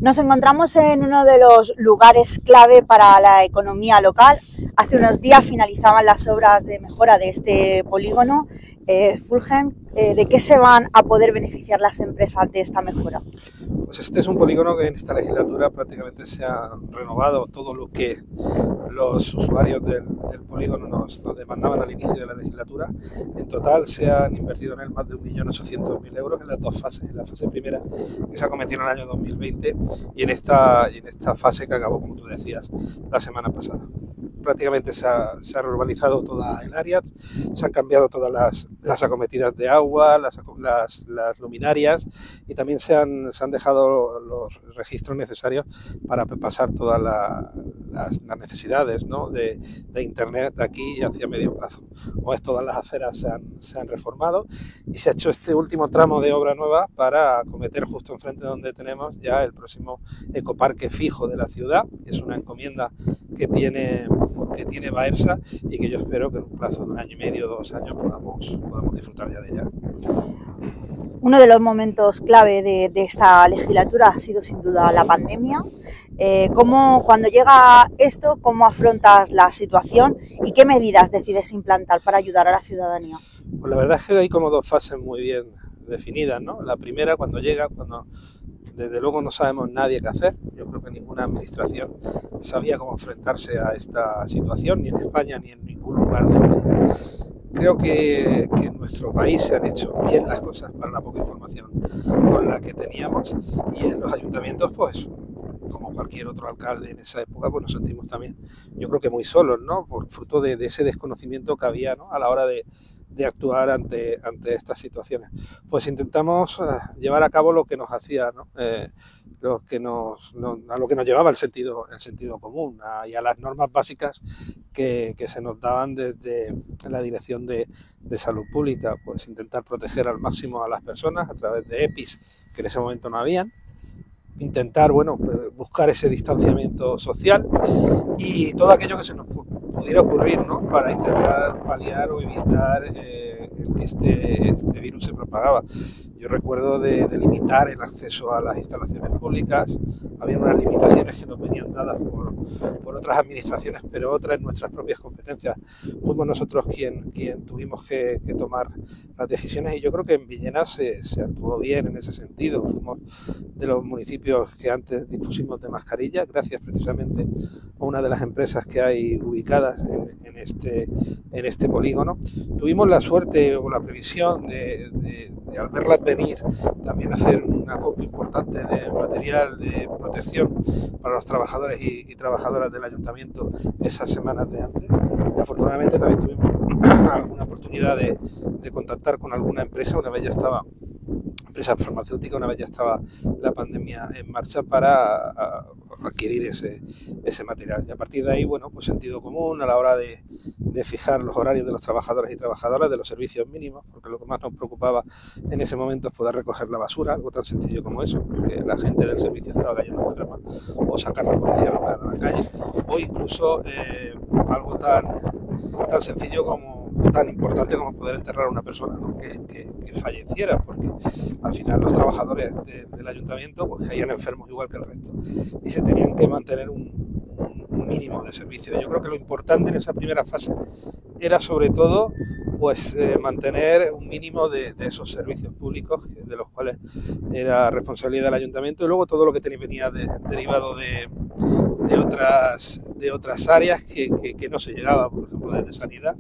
Nos encontramos en uno de los lugares clave para la economía local. Hace unos días finalizaban las obras de mejora de este polígono. Fulgen, ¿de qué se van a poder beneficiar las empresas de esta mejora? Pues este es un polígono que en esta legislatura prácticamente se ha renovado todo lo que los usuarios del polígono nos demandaban al inicio de la legislatura. En total se han invertido en él más de 1.800.000 euros en las dos fases. En la fase primera, que se ha cometido en el año 2020, y en esta fase que acabó, como tú decías, la semana pasada. Prácticamente se ha reurbanizado toda el área, se han cambiado todas las acometidas de agua, las luminarias, y también se han dejado los registros necesarios para pasar todas las necesidades, ¿no?, de internet de aquí y hacia medio plazo. Como ves, todas las aceras se han reformado y se ha hecho este último tramo de obra nueva para acometer justo enfrente donde tenemos ya el próximo ecoparque fijo de la ciudad, que es una encomienda que tiene Baersa y que yo espero que en un plazo de 1 año y medio, 2 años podamos disfrutar ya de ella. Uno de los momentos clave de esta legislatura ha sido sin duda la pandemia. Cuando llega esto, ¿cómo afrontas la situación y qué medidas decides implantar para ayudar a la ciudadanía? Pues la verdad es que hay como dos fases muy bien definidas, ¿no? La primera, cuando llega, cuando desde luego no sabemos nadie qué hacer. Yo creo que ninguna administración sabía cómo enfrentarse a esta situación, ni en España ni en ningún lugar del mundo. Creo que en nuestro país se han hecho bien las cosas para la poca información con la que teníamos, y en los ayuntamientos, pues, como cualquier otro alcalde en esa época, pues nos sentimos también, yo creo que muy solos, ¿no?, por fruto de ese desconocimiento que había, ¿no?, a la hora de actuar ante estas situaciones. Pues intentamos llevar a cabo lo que nos hacía, ¿no?, a lo que nos llevaba el sentido común, y a las normas básicas que se nos daban desde la Dirección de Salud Pública. Pues intentar proteger al máximo a las personas a través de EPIs, que en ese momento no habían, intentar, bueno, buscar ese distanciamiento social y todo aquello que se nos pudiera ocurrir, ¿no?, para intentar paliar o evitar que este virus se propagaba. Yo recuerdo de limitar el acceso a las instalaciones públicas. Había unas limitaciones que nos venían dadas por otras administraciones, pero otras en nuestras propias competencias. Fuimos nosotros quien tuvimos que tomar las decisiones, y yo creo que en Villena se actuó bien en ese sentido. Fuimos de los municipios que antes dispusimos de mascarillas, gracias precisamente a una de las empresas que hay ubicadas en este polígono. Tuvimos la suerte o la previsión de al verlas venir, también hacer un acopio importante de material de protección para los trabajadores y trabajadoras del ayuntamiento esas semanas de antes. Y afortunadamente también tuvimos alguna oportunidad de contactar con alguna empresa, una vez ya estaba empresa farmacéutica, una vez ya estaba la pandemia en marcha, para adquirir ese material. Y a partir de ahí, bueno, pues sentido común a la hora de fijar los horarios de los trabajadores y trabajadoras, de los servicios mínimos, porque lo que más nos preocupaba en ese momento es poder recoger la basura, algo tan sencillo como eso, porque la gente del servicio estaba cayendo enferma, o sacar la policía local a la calle, o incluso algo tan sencillo como tan importante como poder enterrar a una persona, ¿no?, que falleciera, porque al final los trabajadores del ayuntamiento pues caían enfermos igual que el resto y se tenían que mantener un mínimo de servicio. Yo creo que lo importante en esa primera fase era sobre todo pues mantener un mínimo de esos servicios públicos, de los cuales era responsabilidad del ayuntamiento, y luego todo lo que venía derivado de otras áreas que no se llegaba, por ejemplo desde sanidad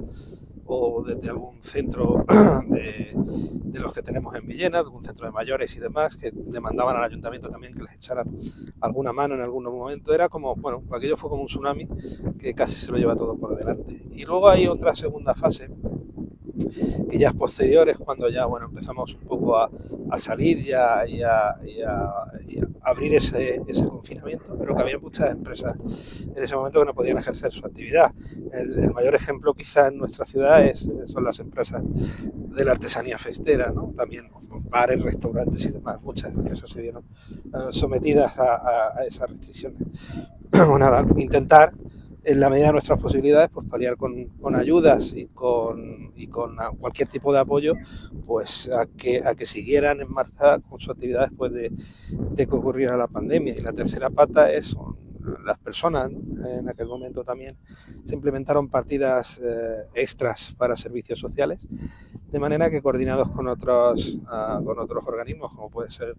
o desde algún centro de los que tenemos en Villena, algún centro de mayores y demás, que demandaban al ayuntamiento también que les echaran alguna mano en algún momento. Era como, bueno, aquello fue como un tsunami que casi se lo lleva todo por delante. Y luego hay otra segunda fase, que ya es posterior, es cuando ya, bueno, empezamos un poco a salir y a abrir ese confinamiento, pero que había muchas empresas en ese momento que no podían ejercer su actividad. El mayor ejemplo quizá en nuestra ciudad son las empresas de la artesanía festera, ¿no? También bares, restaurantes y demás, muchas de esas se vieron sometidas a esas restricciones. Bueno, nada, intentar en la medida de nuestras posibilidades, pues paliar con ayudas y con cualquier tipo de apoyo, pues a que siguieran en marcha con su actividad después de que ocurriera la pandemia. Y la tercera pata son las personas, ¿no? En aquel momento también se implementaron partidas extras para servicios sociales, de manera que coordinados con otros organismos, como puede ser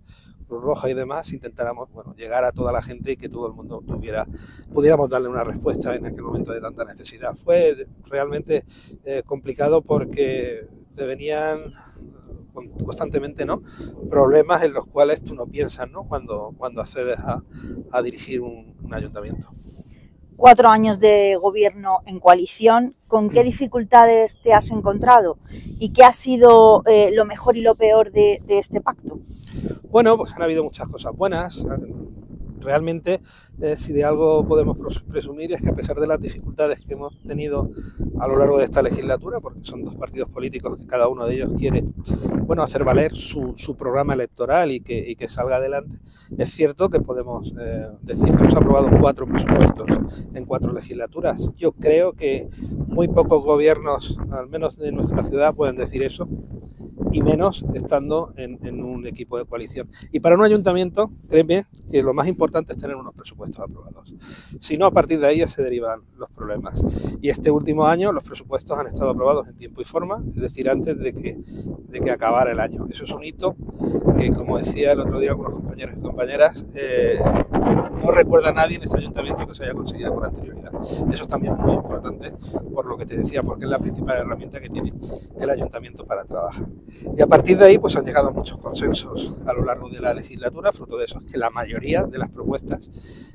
Cruz Roja y demás, intentáramos llegar a toda la gente y que todo el mundo pudiéramos darle una respuesta en aquel momento de tanta necesidad. Fue realmente complicado porque te venían constantemente, ¿no?, problemas en los cuales tú no piensas, ¿no?, cuando accedes a dirigir un ayuntamiento. 4 años de gobierno en coalición, ¿con qué dificultades te has encontrado? ¿Y qué ha sido lo mejor y lo peor de este pacto? Bueno, pues han habido muchas cosas buenas. Realmente, si de algo podemos presumir, es que a pesar de las dificultades que hemos tenido a lo largo de esta legislatura, porque son dos partidos políticos que cada uno de ellos quiere hacer valer su programa electoral y que salga adelante, es cierto que podemos decir que hemos aprobado 4 presupuestos en 4 legislaturas. Yo creo que muy pocos gobiernos, al menos de nuestra ciudad, pueden decir eso, y menos estando en un equipo de coalición. Y para un ayuntamiento, créeme que lo más importante es tener unos presupuestos aprobados. Si no, a partir de ahí ya se derivan los problemas. Y este último año los presupuestos han estado aprobados en tiempo y forma, es decir, antes de que acabara el año. Eso es un hito que, como decía el otro día algunos compañeros y compañeras, no recuerda a nadie en este ayuntamiento que se haya conseguido con anterioridad. Eso es también muy importante, por lo que te decía, porque es la principal herramienta que tiene el ayuntamiento para trabajar. Y a partir de ahí pues han llegado muchos consensos a lo largo de la legislatura. Fruto de eso es que la mayoría de las propuestas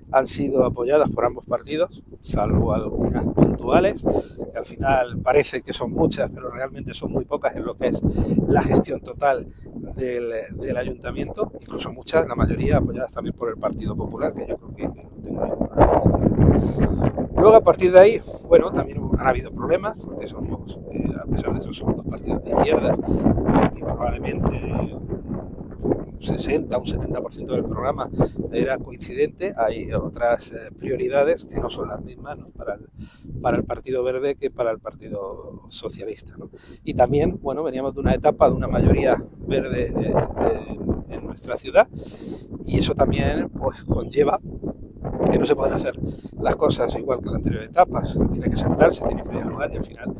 han sido apoyadas por ambos partidos, salvo algunas puntuales, que al final parece que son muchas, pero realmente son muy pocas en lo que es la gestión total del ayuntamiento, incluso muchas, la mayoría apoyadas también por el Partido Popular, que yo creo que no tengo ningún problema en decirlo. Luego, a parpartir de ahí, también han habido problemas, porque somos, a pesar de eso, somos dos partidos de izquierdas, que probablemente un 60 o un 70% del programa era coincidente. Hay otras prioridades que no son las mismas, ¿no?, para el Partido Verde que para el Partido Socialista, ¿no? Y también, veníamos de una etapa de una mayoría verde en nuestra ciudad, y eso también conlleva que no se pueden hacer las cosas igual que en la anterior etapa. Se tiene que sentarse, tiene que dialogar, y al final,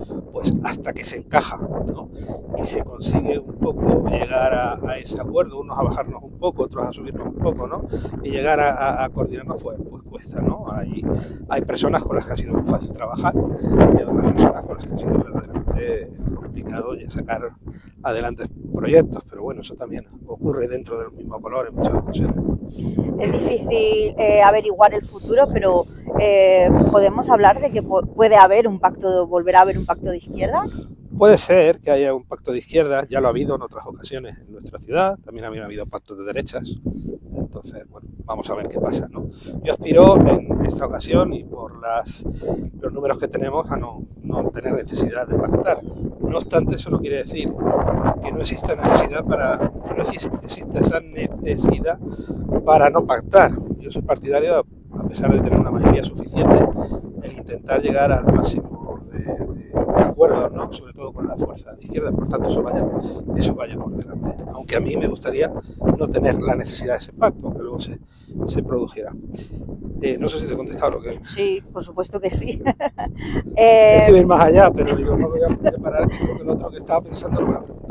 hasta que se encaja, ¿no?, y se consigue un poco llegar a ese acuerdo, unos a bajarnos un poco, otros a subirnos un poco, ¿no?, y llegar a coordinarnos, pues cuesta, ¿no? Hay personas con las que ha sido muy fácil trabajar, y otras personas con las que ha sido verdaderamente complicado sacar adelante proyectos, pero eso también ocurre dentro del mismo color en muchas ocasiones. Es difícil averiguar el futuro, pero ¿podemos hablar de que puede haber volver a haber un pacto de izquierdas? Puede ser que haya un pacto de izquierdas, ya lo ha habido en otras ocasiones en nuestra ciudad, también ha habido pactos de derechas. Entonces, vamos a ver qué pasa, ¿no? Yo aspiro en esta ocasión, y por los números que tenemos, a no tener necesidad de pactar. No obstante, eso no quiere decir que no exista esa necesidad para no pactar. Yo soy partidario, a pesar de tener una mayoría suficiente, el intentar llegar al máximo de acuerdos, ¿no?, sobre todo con la fuerza de izquierda. Por tanto, eso vaya por delante. Aunque a mí me gustaría no tener la necesidad de ese pacto, aunque luego se produjera. No sé si te he contestado lo que... Sí, por supuesto que sí. Hay que ir más allá, pero no voy a preparar con el otro que estaba pensando en una pregunta.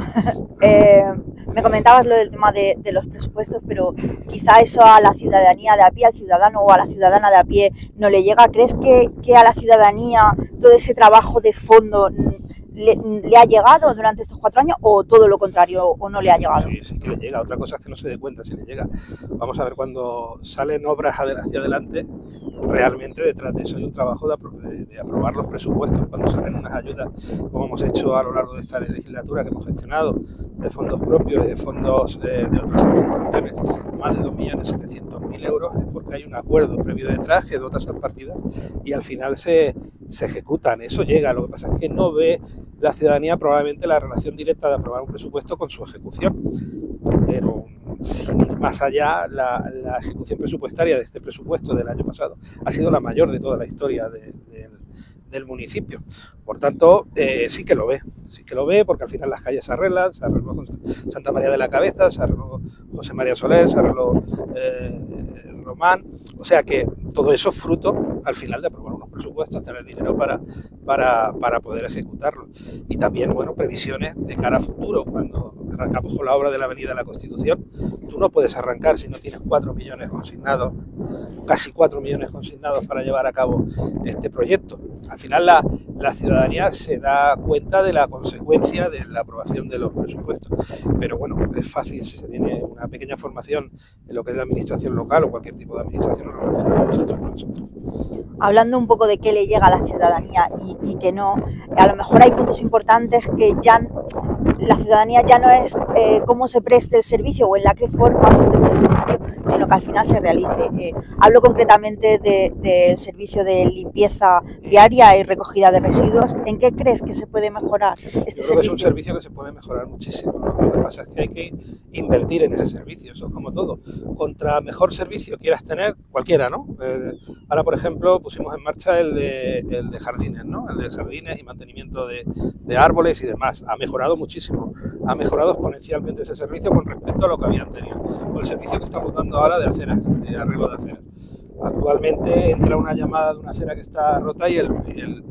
Me comentabas lo del tema de los presupuestos, pero quizá eso a la ciudadanía de a pie, al ciudadano o a la ciudadana de a pie, no le llega. ¿Crees que a la ciudadanía todo ese trabajo de fondo le ha llegado durante estos 4 años, o todo lo contrario, o no le ha llegado? Sí que le llega. Otra cosa es que no se dé cuenta si le llega. Vamos a ver, cuando salen obras hacia adelante, realmente detrás de eso hay un trabajo de aprobar los presupuestos. Cuando salen unas ayudas, como hemos hecho a lo largo de esta legislatura, que hemos gestionado, de fondos propios y de fondos de otras administraciones, más de 2.700.000 euros, es porque hay un acuerdo previo detrás que dota esas partidas y al final se ejecutan. Eso llega. Lo que pasa es que no ve la ciudadanía probablemente la relación directa de aprobar un presupuesto con su ejecución, pero sin ir más allá, la ejecución presupuestaria de este presupuesto del año pasado ha sido la mayor de toda la historia del municipio. Por tanto, sí que lo ve, porque al final las calles se arreglan, se arregló Santa María de la Cabeza, se arregló José María Soler, se arregló Román, o sea que todo eso es fruto al final de aprobar unos presupuestos, tener dinero para poder ejecutarlos. Y también, bueno, previsiones de cara a futuro. Cuando arrancamos con la obra de la Avenida de la Constitución, tú no puedes arrancar si no tienes 4 millones consignados, casi 4 millones consignados para llevar a cabo este proyecto. Al final la ciudadanía se da cuenta de la consecuencia de la aprobación de los presupuestos. Pero bueno, es fácil si se tiene una pequeña formación en lo que es la administración local o cualquier tipo de administración en relación con nosotros. Hablando un poco de qué le llega a la ciudadanía y que no, a lo mejor hay puntos importantes que ya la ciudadanía ya no es cómo se preste el servicio o en la qué forma se preste el servicio, sino que al final se realice. Hablo concretamente del servicio de limpieza viaria y recogida de residuos. ¿En qué crees que se puede mejorar este servicio? Es un servicio que se puede mejorar muchísimo, ¿no? Lo que pasa es que hay que invertir en ese servicio, eso es como todo. Contra mejor servicio quieras tener, cualquiera, ¿no? Ahora, por ejemplo, pusimos en marcha el de jardines, ¿no? El de jardines y mantenimiento de árboles y demás. Ha mejorado muchísimo, ha mejorado exponencialmente ese servicio con respecto a lo que había anterior. O el servicio que estamos dando ahora de aceras, de arreglo de aceras. Actualmente entra una llamada de una acera que está rota y en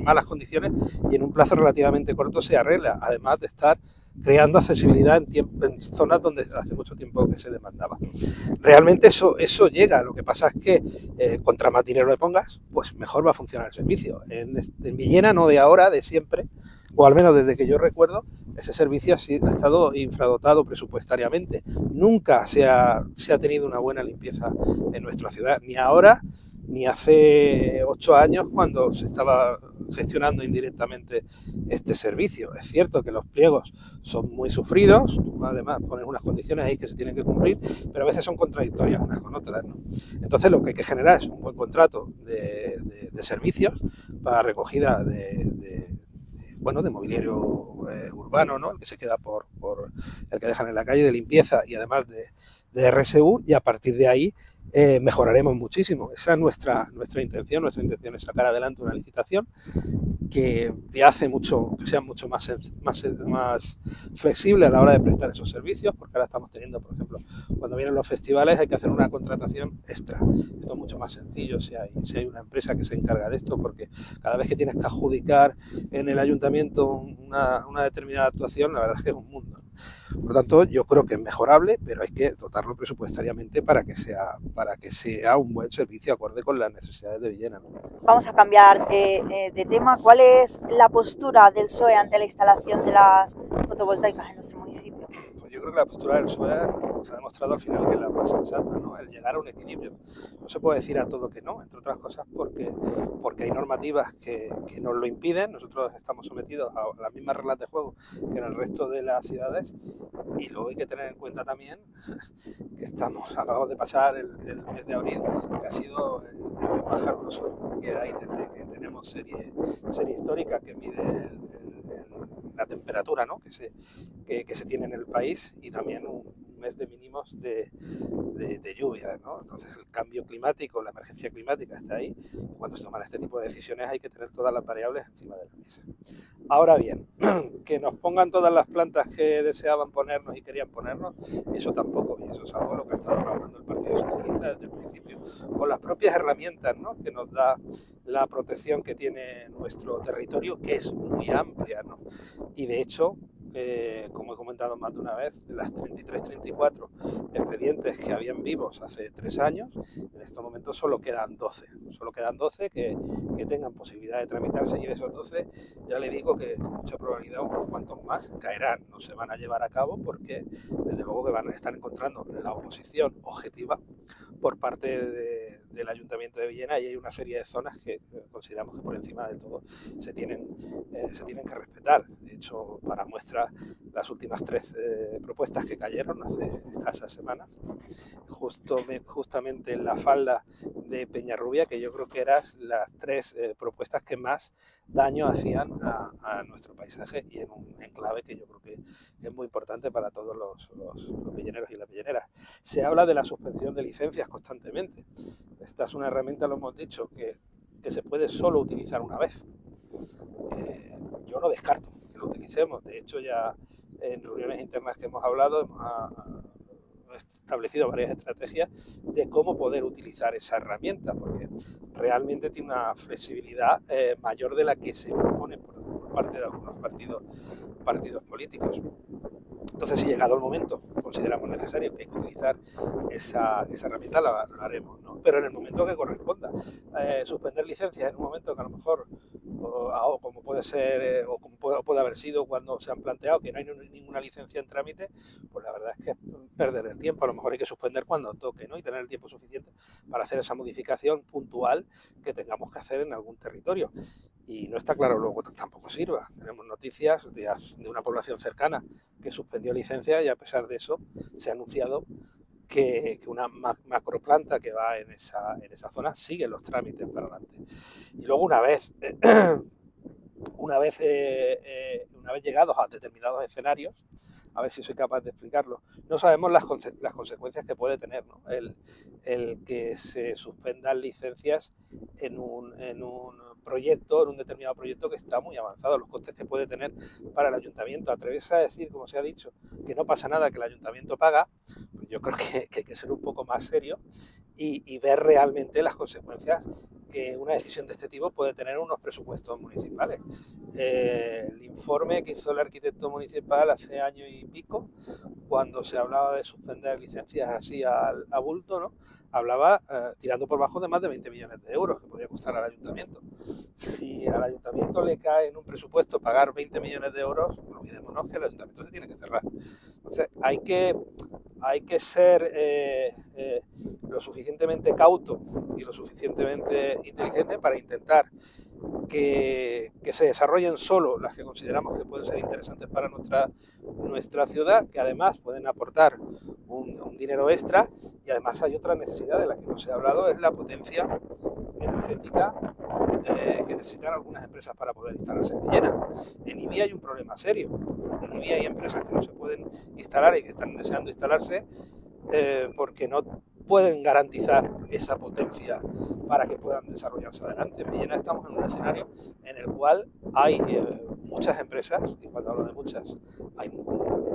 malas condiciones y en un plazo relativamente corto se arregla, además de estar creando accesibilidad en zonas donde hace mucho tiempo que se demandaba. Realmente eso llega, lo que pasa es que contra más dinero le pongas, pues mejor va a funcionar el servicio. En Villena, no de ahora, de siempre, o al menos desde que yo recuerdo, ese servicio ha estado infradotado presupuestariamente. Nunca se ha tenido una buena limpieza en nuestra ciudad, ni ahora ni hace 8 años cuando se estaba gestionando indirectamente este servicio. Es cierto que los pliegos son muy sufridos, además ponen unas condiciones ahí que se tienen que cumplir, pero a veces son contradictorias unas con otras, ¿no? Entonces lo que hay que generar es un buen contrato de servicios para recogida de mobiliario urbano, ¿no? El que se queda por el que dejan en la calle, de limpieza y además de RSU, y a partir de ahí mejoraremos muchísimo. Esa es nuestra intención. Nuestra intención es sacar adelante una licitación que hace mucho, que sea mucho más flexible a la hora de prestar esos servicios, porque ahora estamos teniendo, por ejemplo, cuando vienen los festivales hay que hacer una contratación extra. Esto es mucho más sencillo si hay una empresa que se encarga de esto, porque cada vez que tienes que adjudicar en el ayuntamiento una determinada actuación, la verdad es que es un mundo. Por lo tanto, yo creo que es mejorable, pero hay que dotarlo presupuestariamente para que sea un buen servicio acorde con las necesidades de Villena, ¿no? Vamos a cambiar de tema. ¿Cuál es la postura del PSOE ante la instalación de las fotovoltaicas en nuestro municipio? Pues yo creo que la postura del PSOE se ha demostrado al final que es la más sensata, ¿no? El llegar a un equilibrio. No se puede decir a todo que no, entre otras cosas porque hay normativas que nos lo impiden. Nosotros estamos sometidos a las mismas reglas de juego que en el resto de las ciudades, y luego hay que tener en cuenta también que acabamos de pasar el mes de abril, que ha sido el mes más caluroso que hay desde que tenemos serie histórica que mide la temperatura, ¿no? que se tiene en el país, y también un mes de mínimos de lluvia, ¿no? Entonces el cambio climático, la emergencia climática está ahí. Cuando se toman este tipo de decisiones hay que tener todas las variables encima de la mesa. Ahora bien, que nos pongan todas las plantas que deseaban ponernos y querían ponernos, eso tampoco, y eso es algo en lo que ha estado trabajando el Partido Socialista desde el principio, con las propias herramientas, ¿no? Que nos da la protección que tiene nuestro territorio, que es muy amplia, ¿no? Y de hecho, como he comentado más de una vez, de las 34 expedientes que habían vivos hace 3 años, en estos momentos solo quedan 12. Solo quedan 12 que tengan posibilidad de tramitarse, y de esos 12 ya le digo que con mucha probabilidad unos cuantos más caerán, no se van a llevar a cabo, porque desde luego que van a estar encontrando la oposición objetiva por parte de del Ayuntamiento de Villena, y hay una serie de zonas que consideramos que por encima de todo se tienen que respetar. De hecho, para muestra, las últimas 3 propuestas que cayeron hace escasas semanas, justamente en la falda de Peñarrubia, que yo creo que eran las 3 propuestas que más daño hacían a nuestro paisaje, y en un enclave que yo creo que es muy importante para todos los villeneros y las villeneras. Se habla de la suspensión de licencias constantemente. Esta es una herramienta, lo hemos dicho, que se puede solo utilizar una vez. Yo no descarto que lo utilicemos. De hecho, ya en reuniones internas que hemos hablado, hemos establecido varias estrategias de cómo poder utilizar esa herramienta, porque realmente tiene una flexibilidad mayor de la que se propone por parte de algunos partidos políticos. Entonces, si llegado el momento consideramos necesario que hay que utilizar esa herramienta, lo haremos, ¿no? Pero en el momento que corresponda. Suspender licencias en un momento que a lo mejor, como puede ser, o como puede haber sido cuando se han planteado que no hay ninguna licencia en trámite, pues la verdad es que es perder el tiempo. A lo mejor hay que suspender cuando toque, ¿no? Y tener el tiempo suficiente para hacer esa modificación puntual que tengamos que hacer en algún territorio. Y no está claro luego que tampoco sirva. Tenemos noticias de una población cercana que suspendió licencia, y a pesar de eso se ha anunciado que una macroplanta que va en esa zona sigue los trámites para adelante. Y luego una vez llegados a determinados escenarios, a ver si soy capaz de explicarlo, no sabemos las consecuencias que puede tener, ¿no? el que se suspendan licencias en un proyecto, en un determinado proyecto que está muy avanzado, los costes que puede tener para el ayuntamiento. Atreverse a decir, como se ha dicho, que no pasa nada, que el ayuntamiento paga, pues yo creo que hay que ser un poco más serio y ver realmente las consecuencias que una decisión de este tipo puede tener unos presupuestos municipales. El informe que hizo el arquitecto municipal hace año y pico, cuando se hablaba de suspender licencias así a bulto, ¿no? Hablaba tirando por bajo de más de 20 millones de euros que podría costar al ayuntamiento. Si al ayuntamiento le cae en un presupuesto pagar 20 millones de euros, no olvidémonos que el ayuntamiento se tiene que cerrar. Entonces hay que ser lo suficientemente cauto y lo suficientemente inteligente para intentar que se desarrollen solo las que consideramos que pueden ser interesantes para nuestra ciudad, que además pueden aportar un dinero extra. Y además hay otra necesidad de la que no se ha hablado, es la potencia energética que necesitan algunas empresas para poder instalarse en Villena. En IBI hay un problema serio. En IBI hay empresas que no se pueden instalar y que están deseando instalarse porque no pueden garantizar esa potencia para que puedan desarrollarse adelante. En Villena estamos en un escenario en el cual hay muchas empresas, y cuando hablo de muchas,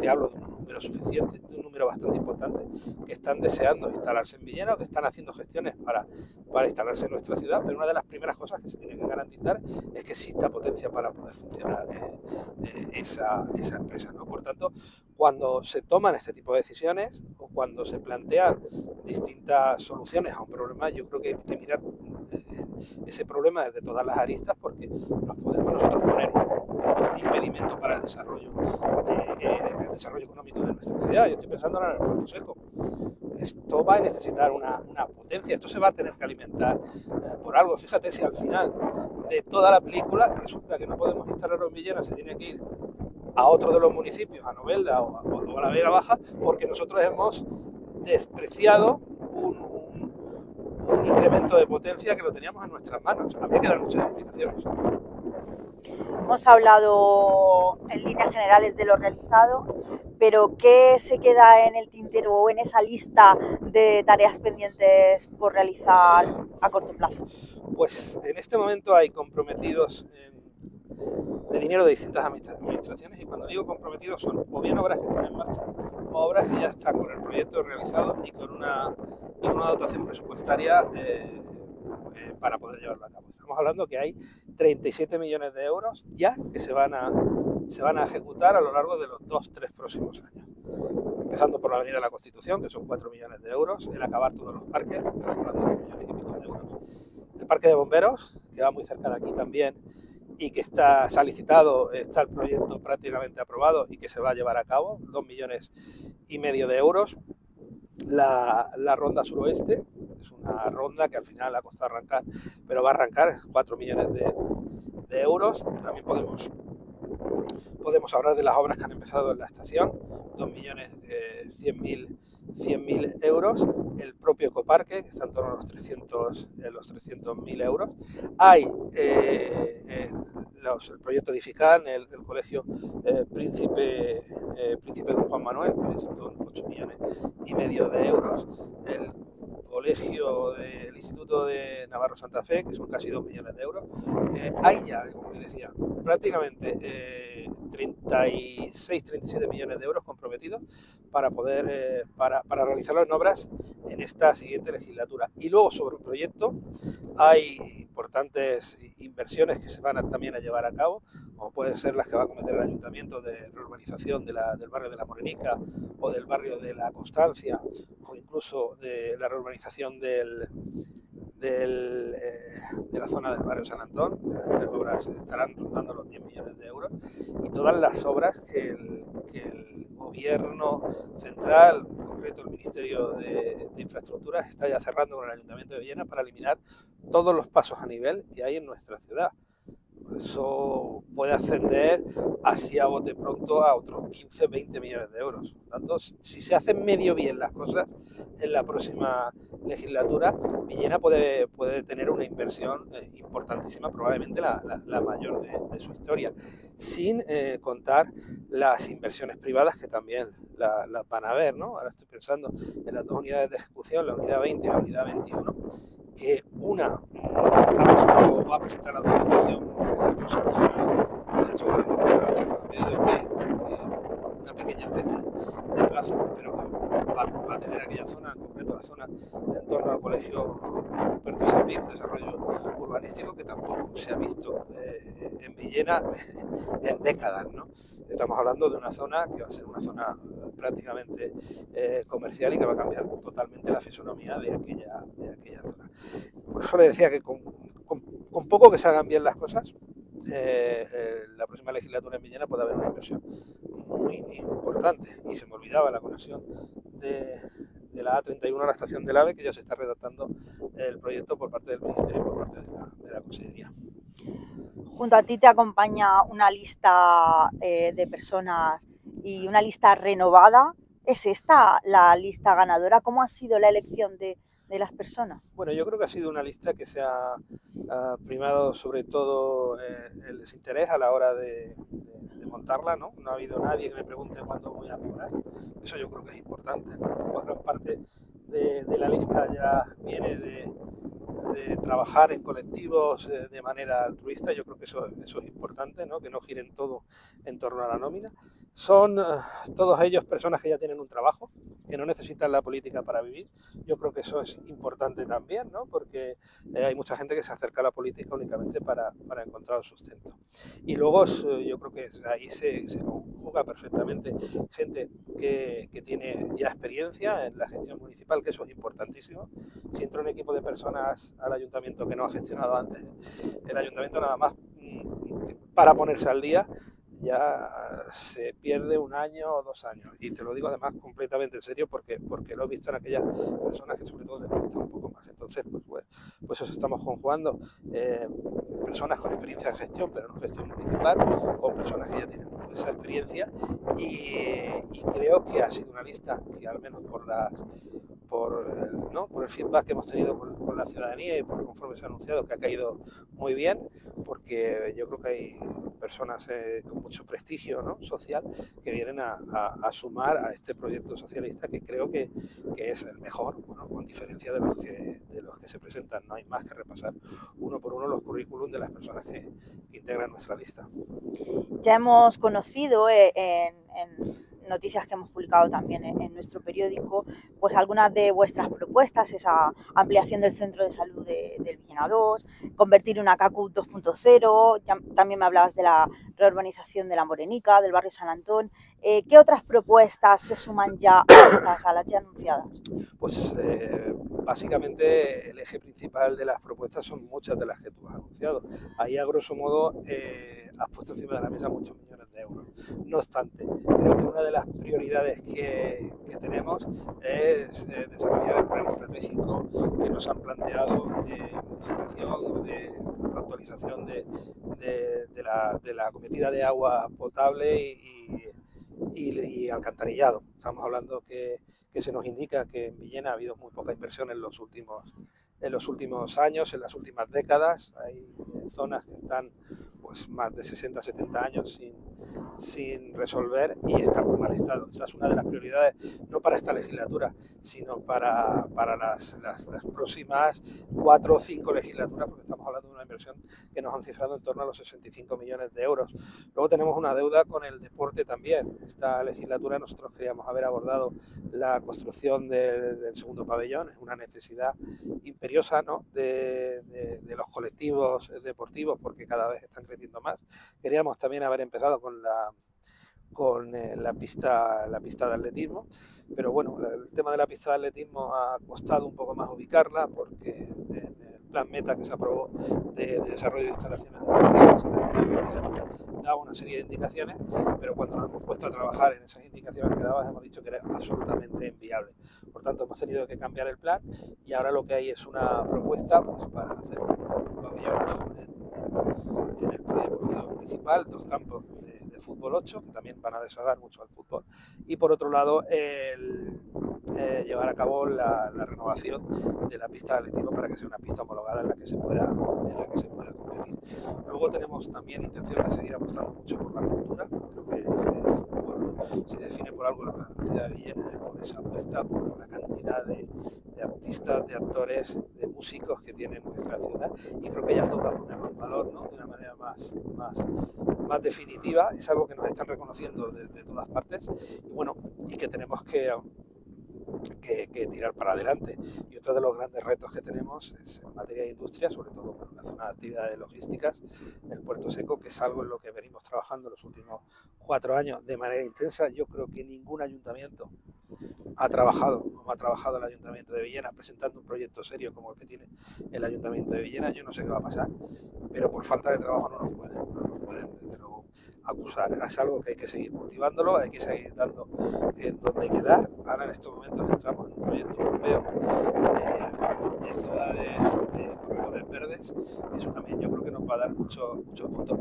te hablo de un número suficiente, de un número bastante importante, que están deseando instalarse en Villena o que están haciendo gestiones para instalarse en nuestra ciudad, pero una de las primeras cosas que se tiene que garantizar es que exista potencia para poder funcionar esa empresa, ¿no? Por tanto, cuando se toman este tipo de decisiones o cuando se plantean distintas soluciones a un problema, yo creo que hay que mirar ese problema desde todas las aristas, porque nos podemos nosotros poner un impedimento para el desarrollo económico de nuestra ciudad. Yo estoy pensando ahora en el Puerto Seco. Esto va a necesitar una potencia, esto se va a tener que alimentar por algo. Fíjate si al final de toda la película resulta que no podemos instalarlo en Villena, se tiene que ir a otro de los municipios, a Novelda o a la Vega Baja, porque nosotros hemos despreciado un incremento de potencia que lo teníamos en nuestras manos. Habría que dar muchas explicaciones. Hemos hablado en líneas generales de lo realizado, pero ¿qué se queda en el tintero o en esa lista de tareas pendientes por realizar a corto plazo? Pues en este momento hay comprometidos de dinero de distintas administraciones, y cuando digo comprometidos son o bien obras que están en marcha o obras que ya están con el proyecto realizado y con una dotación presupuestaria para poder llevarlo a cabo. Estamos hablando que hay 37 millones de euros ya que se van a ejecutar a lo largo de los 2-3 próximos años. Empezando por la Avenida de la Constitución, que son 4 millones de euros, el acabar todos los parques, estamos hablando de 2 millones y pico de euros. El Parque de Bomberos, que va muy cerca de aquí también, y que se ha licitado, está el proyecto prácticamente aprobado y que se va a llevar a cabo, 2,5 millones de euros. La Ronda Suroeste, es es una ronda que al final ha costado arrancar, pero va a arrancar 4 millones de euros. También podemos hablar de las obras que han empezado en la estación, 2.100.000 euros. El propio ecoparque, que está en torno a los 300.000 euros. Hay el proyecto Edifican, el colegio Príncipe Don Juan Manuel, que son 8,5 millones de euros. El colegio del Instituto de Navarro Santa Fe, que son casi 2 millones de euros. Hay ya, como les decía, prácticamente 36-37 millones de euros comprometidos para poder para realizarlo en obras en esta siguiente legislatura. Y luego sobre el proyecto hay importantes inversiones que se van también a llevar a cabo, como pueden ser las que va a cometer el Ayuntamiento de reurbanización del barrio de la Morenica o del barrio de la Constancia, o incluso de la reurbanización de la zona del barrio San Antón. Las 3 obras estarán rondando los 10 millones de euros, y todas las obras que el gobierno central, en concreto el Ministerio de Infraestructuras, está ya cerrando con el Ayuntamiento de Villena para eliminar todos los pasos a nivel que hay en nuestra ciudad. Eso puede ascender así a bote pronto a otros 15-20 millones de euros. Por tanto, si se hacen medio bien las cosas en la próxima legislatura, Villena puede tener una inversión importantísima, probablemente la mayor de su historia, sin contar las inversiones privadas que también las van a ver, ¿no? Ahora estoy pensando en las 2 unidades de ejecución, la unidad 20 y la unidad 21, que una va a presentar la documentación en las próximas semanas, y las otras no, hemos pedido que una pequeña especie de plazo, pero que va a tener aquella zona, en concreto la zona en torno al colegio Ruperto Sapí, un desarrollo urbanístico que tampoco se ha visto en Villena en décadas, ¿no? Estamos hablando de una zona que va a ser una zona prácticamente comercial y que va a cambiar totalmente la fisonomía de aquella zona. Por eso le decía que con poco que se hagan bien las cosas, la próxima legislatura en Villena puede haber una inversión muy importante. Y se me olvidaba la conexión de la A31 a la estación del AVE, que ya se está redactando el proyecto por parte del Ministerio y por parte de la Consellería. Junto a ti te acompaña una lista de personas y una lista renovada. ¿Es esta la lista ganadora? ¿Cómo ha sido la elección de las personas? Bueno, yo creo que ha sido una lista que se ha primado sobre todo el desinterés a la hora de montarla, ¿no? No ha habido nadie que me pregunte cuándo voy a cobrar. Eso yo creo que es importante, ¿no? Pues gran parte de la lista ya viene de trabajar en colectivos de manera altruista. Yo creo que eso es importante, ¿no? Que no giren todo en torno a la nómina. Son todos ellos personas que ya tienen un trabajo, que no necesitan la política para vivir. Yo creo que eso es importante también, ¿no? Porque hay mucha gente que se acerca a la política únicamente para encontrar un sustento. Y luego yo creo que ahí se conjuga perfectamente gente que tiene ya experiencia en la gestión municipal, que eso es importantísimo. Si entra un equipo de personas al ayuntamiento que no ha gestionado antes el ayuntamiento, nada más para ponerse al día, ya se pierde 1 año o 2 años. Y te lo digo además completamente en serio porque lo he visto en aquellas personas que sobre todo les cuesta un poco más. Entonces, pues eso estamos conjugando personas con experiencia en gestión, pero no gestión municipal, con personas que ya tienen esa experiencia, y creo que ha sido una lista que, al menos por el feedback que hemos tenido con la ciudadanía y por conforme se ha anunciado, que ha caído muy bien, porque yo creo que hay personas con mucho prestigio, ¿no?, social, que vienen a sumar a este proyecto socialista, que creo que es el mejor, bueno, con diferencia de los que se presentan. No hay más que repasar uno por uno los currículum de las personas que integran nuestra lista. Ya hemos conocido en noticias que hemos publicado también en nuestro periódico, pues algunas de vuestras propuestas: esa ampliación del centro de salud del Villena 2, convertir una CACUT 2.0, también me hablabas de la reurbanización de la Morenica, del barrio San Antón. ¿Qué otras propuestas se suman ya a estas, a las ya anunciadas? Pues básicamente el eje principal de las propuestas son muchas de las que tú has anunciado. Ahí, a grosso modo, has puesto encima de la mesa muchos millones de euros. No obstante, creo que una de las prioridades que tenemos es desarrollar el plan estratégico que nos han planteado de modificación o de actualización de la cometida de agua potable y alcantarillado. Estamos hablando que se nos indica que en Villena ha habido muy poca inversión en los últimos años, en las últimas décadas. Hay zonas que están pues más de 60-70 años sin resolver y están en muy mal estado. Esa es una de las prioridades, no para esta legislatura, sino para las próximas 4 o 5 legislaturas, porque estamos hablando de una inversión que nos han cifrado en torno a los 65 millones de euros. Luego tenemos una deuda con el deporte también. Esta legislatura nosotros queríamos haber abordado la construcción del segundo pabellón. Es una necesidad imperiosa, ¿no?, de los colectivos deportivos, porque cada vez están creciendo más. Queríamos también haber empezado con la pista de atletismo, pero bueno, el tema de la pista de atletismo ha costado un poco más ubicarla, porque en el plan Meta que se aprobó de desarrollo de instalaciones deportivas daba una serie de indicaciones, pero cuando nos hemos puesto a trabajar en esas indicaciones que daba, hemos dicho que era absolutamente inviable. Por tanto, hemos tenido que cambiar el plan y ahora lo que hay es una propuesta pues, para hacer un pabellón en el polideportivo municipal, 2 campos de fútbol 8, que también van a deshogar mucho al fútbol, y por otro lado llevar a cabo la renovación de la pista de atletismo para que sea una pista homologada en la que se pueda competir. Luego tenemos también intención de seguir apostando mucho por la cultura. Creo que se define por algo la ciudad de Villena, por esa apuesta, por la cantidad de artistas, de actores, de músicos que tiene nuestra ciudad, y creo que ya toca ponerlo en valor, ¿no?, de una manera más definitiva. Es algo que nos están reconociendo desde todas partes y bueno, y que tenemos que tirar para adelante. Y otro de los grandes retos que tenemos es en materia de industria, sobre todo en la zona de actividades logísticas, el Puerto Seco, que es algo en lo que venimos trabajando los últimos 4 años de manera intensa. Yo creo que ningún ayuntamiento ha trabajado como ha trabajado el Ayuntamiento de Villena, presentando un proyecto serio como el que tiene el Ayuntamiento de Villena. Yo no sé qué va a pasar, pero por falta de trabajo no nos pueden desde luego acusar. Es algo que hay que seguir cultivándolo, hay que seguir dando en donde hay que dar. Ahora en estos momentos entramos en un proyecto europeo de ciudades, de corredores verdes. Eso también yo creo que nos va a dar muchos puntos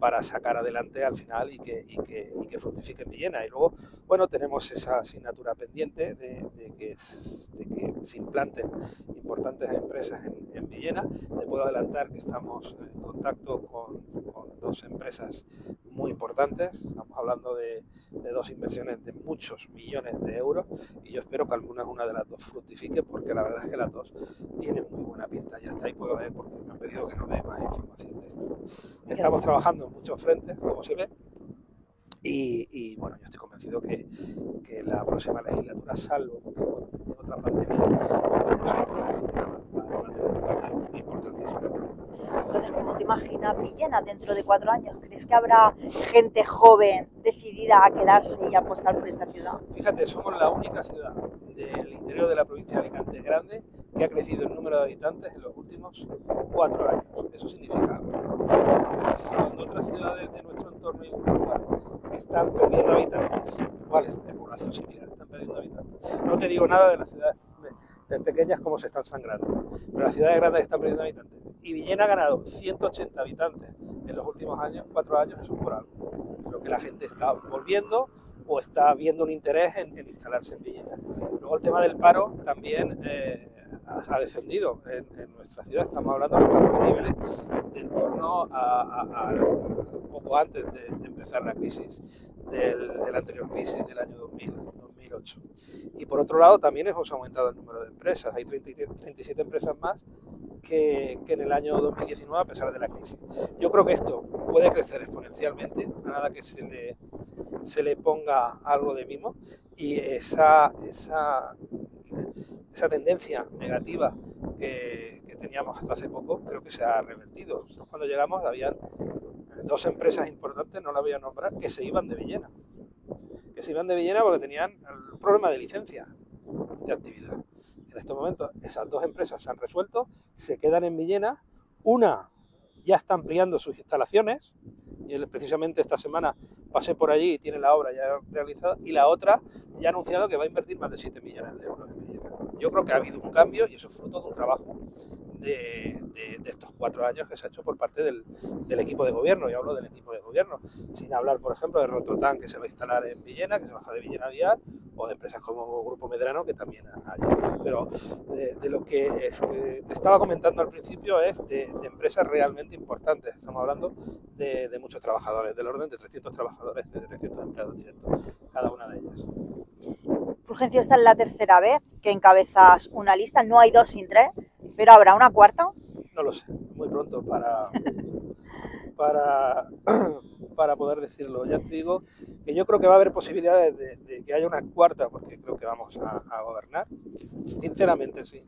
para sacar adelante al final y que fructifique en Villena. Y luego, bueno, tenemos esa asignatura pendiente de que se implanten importantes empresas en Villena. Te puedo adelantar que estamos en contacto con 2 empresas muy importantes. Estamos hablando de 2 inversiones de muchos millones de euros y yo espero que una de las 2 fructifique, porque la verdad es que las 2 tienen muy buena pinta. Ya está, ahí puedo leer porque me han pedido que no dé más información de esto. Estamos trabajando en muchos frentes, como se ve, y bueno, yo estoy convencido que la próxima legislatura, salvo que bueno, otra pandemia o otra cosa, va a tener un cambio importantísimo. Entonces, ¿cómo te imaginas Villena dentro de 4 años? ¿Crees que habrá gente joven decidida a quedarse y apostar por esta ciudad? Fíjate, somos la única ciudad del interior de la provincia de Alicante grande que ha crecido el número de habitantes en los últimos 4 años. Eso significa algo. Cuando otras ciudades de nuestro entorno están perdiendo habitantes, iguales, de población similar, están perdiendo habitantes. No te digo nada de las ciudades pequeñas como se están sangrando, pero las ciudades grandes están perdiendo habitantes. Y Villena ha ganado 180 habitantes en los últimos 4 años, eso es por algo. Creo que la gente está volviendo o está viendo un interés en instalarse en Villena. Luego el tema del paro también ha descendido en nuestra ciudad. Estamos hablando que estamos en niveles de en torno a poco antes de empezar la crisis, de la anterior crisis del año 2008. Y por otro lado también hemos aumentado el número de empresas. Hay 37 empresas más que en el año 2019 a pesar de la crisis. Yo creo que esto puede crecer exponencialmente, a nada que se le ponga algo de mimo, y esa tendencia negativa que teníamos hasta hace poco creo que se ha revertido. Cuando llegamos habían 2 empresas importantes, no las voy a nombrar, que se iban de Villena. Porque tenían el problema de licencia de actividad. En estos momentos esas 2 empresas se han resuelto, se quedan en Villena. Una ya está ampliando sus instalaciones, y precisamente esta semana pasé por allí y tiene la obra ya realizada, y la otra ya ha anunciado que va a invertir más de 7 millones de euros en Villena. Yo creo que ha habido un cambio y eso es fruto de un trabajo de estos 4 años que se ha hecho por parte del equipo de gobierno, y hablo del equipo de gobierno, sin hablar, por ejemplo, de Rototán, que se va a instalar en Villena, que se baja de Villena a Viar, o de empresas como Grupo Medrano, que también hay. Pero de lo que te estaba comentando al principio es de empresas realmente importantes. Estamos hablando de muchos trabajadores, del orden de 300 trabajadores, de 300 empleados directos, cada una de ellas. Fulgencio, esta es la tercera vez que encabezas una lista, no hay 2 sin 3, pero ¿habrá una cuarta? No lo sé, muy pronto para poder decirlo. Ya te digo que yo creo que va a haber posibilidades de que haya una cuarta, porque creo que vamos a gobernar, sinceramente, sí,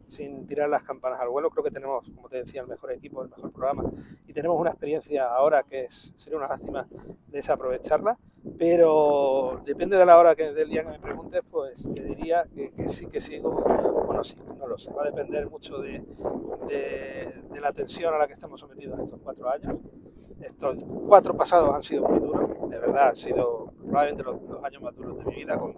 sin tirar las campanas al vuelo. Creo que tenemos, como te decía, el mejor equipo, el mejor programa, y tenemos una experiencia ahora que sería una lástima desaprovecharla, pero depende de la hora del día que me preguntes, pues te diría que sí que sigo o no sigo, no lo sé. Va a depender mucho de la tensión a la que estamos sometidos estos 4 años. Estos 4 pasados han sido muy duros, de verdad, han sido probablemente los años más duros de mi vida, con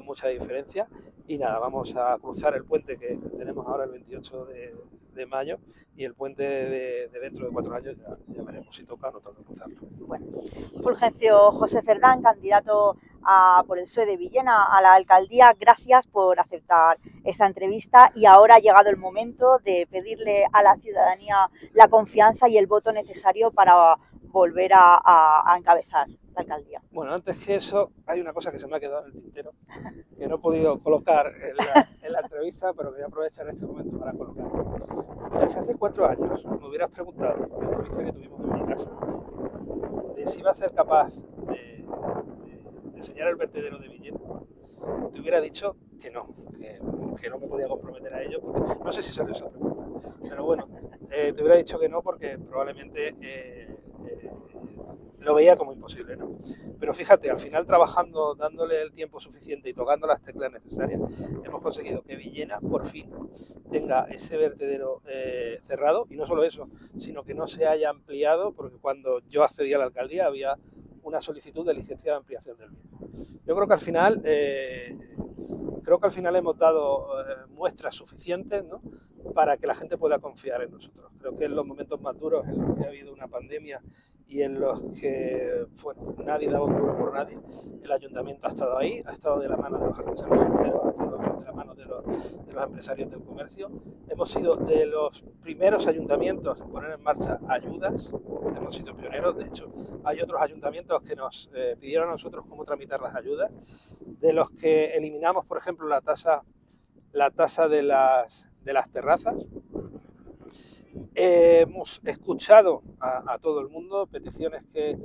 mucha diferencia. Y nada, vamos a cruzar el puente que tenemos ahora el 28 de mayo, y el puente de dentro de 4 años ya veremos si toca o no toca cruzarlo. Bueno, Fulgencio José Cerdán, candidato por el PSOE de Villena a la alcaldía, gracias por aceptar esta entrevista, y ahora ha llegado el momento de pedirle a la ciudadanía la confianza y el voto necesario para volver a encabezar la alcaldía. Bueno, antes que eso, hay una cosa que se me ha quedado en el tintero, que no he podido colocar en la entrevista, pero que voy a aprovechar este momento para colocarlo. Mira, si hace 4 años me hubieras preguntado, en la entrevista que tuvimos en mi casa, de si iba a ser capaz de enseñar el vertedero de Villena, te hubiera dicho que no me podía comprometer a ello, porque no sé si salió esa pregunta, pero bueno, te hubiera dicho que no, porque probablemente lo veía como imposible, ¿no? Pero fíjate, al final, trabajando, dándole el tiempo suficiente y tocando las teclas necesarias, hemos conseguido que Villena por fin tenga ese vertedero cerrado, y no solo eso, sino que no se haya ampliado, porque cuando yo accedí a la alcaldía había una solicitud de licencia de ampliación del mismo. Yo creo que al final hemos dado muestras suficientes, ¿no?, para que la gente pueda confiar en nosotros. Creo que en los momentos más duros, en los que ha habido una pandemia y en los que nadie daba un duro por nadie, el ayuntamiento ha estado ahí, ha estado de la mano de los artesanos festeros, ha estado de la mano de los empresarios del comercio. Hemos sido de los primeros ayuntamientos en poner en marcha ayudas, hemos sido pioneros. De hecho, hay otros ayuntamientos que nos pidieron a nosotros cómo tramitar las ayudas, de los que eliminamos, por ejemplo, la tasa de las terrazas. Hemos escuchado a todo el mundo, peticiones que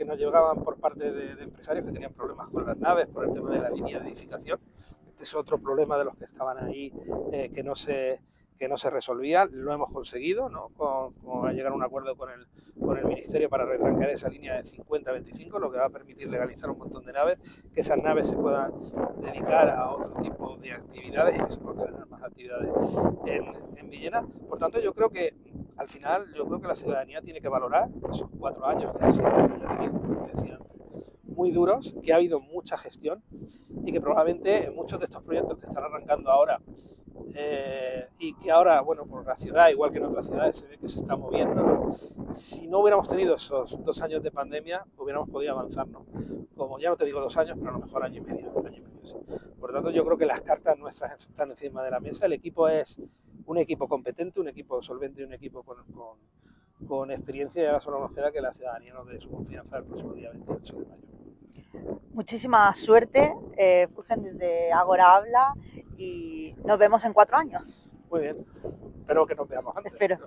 nos llegaban por parte de empresarios que tenían problemas con las naves por el tema de la línea de edificación. Este es otro problema de los que estaban ahí, que no se resolvía. Lo hemos conseguido, ¿no?, con llegar a un acuerdo con el Ministerio para retrancar esa línea de 50-25, lo que va a permitir legalizar un montón de naves, que esas naves se puedan dedicar a otro tipo de actividades y que se puedan generar más actividades en Villena. Por tanto, yo creo que al final, la ciudadanía tiene que valorar esos 4 años que han sido, ya te digo, como te decía antes, muy duros, que ha habido mucha gestión, y que probablemente en muchos de estos proyectos que están arrancando ahora, y que ahora, bueno, por la ciudad, igual que en otras ciudades, se ve que se está moviendo, ¿no?, si no hubiéramos tenido esos 2 años de pandemia, hubiéramos podido avanzar, ¿no?, como ya no te digo 2 años, pero a lo mejor año y medio, sí. Por lo tanto, yo creo que las cartas nuestras están encima de la mesa. El equipo es un equipo competente, un equipo solvente y un equipo con experiencia, y ahora solo nos queda que la ciudadanía nos dé su confianza el próximo día 28 de mayo. Muchísima suerte, Fulgencio, desde Agora Habla, y nos vemos en 4 años. Muy bien, espero que nos veamos antes. Espero.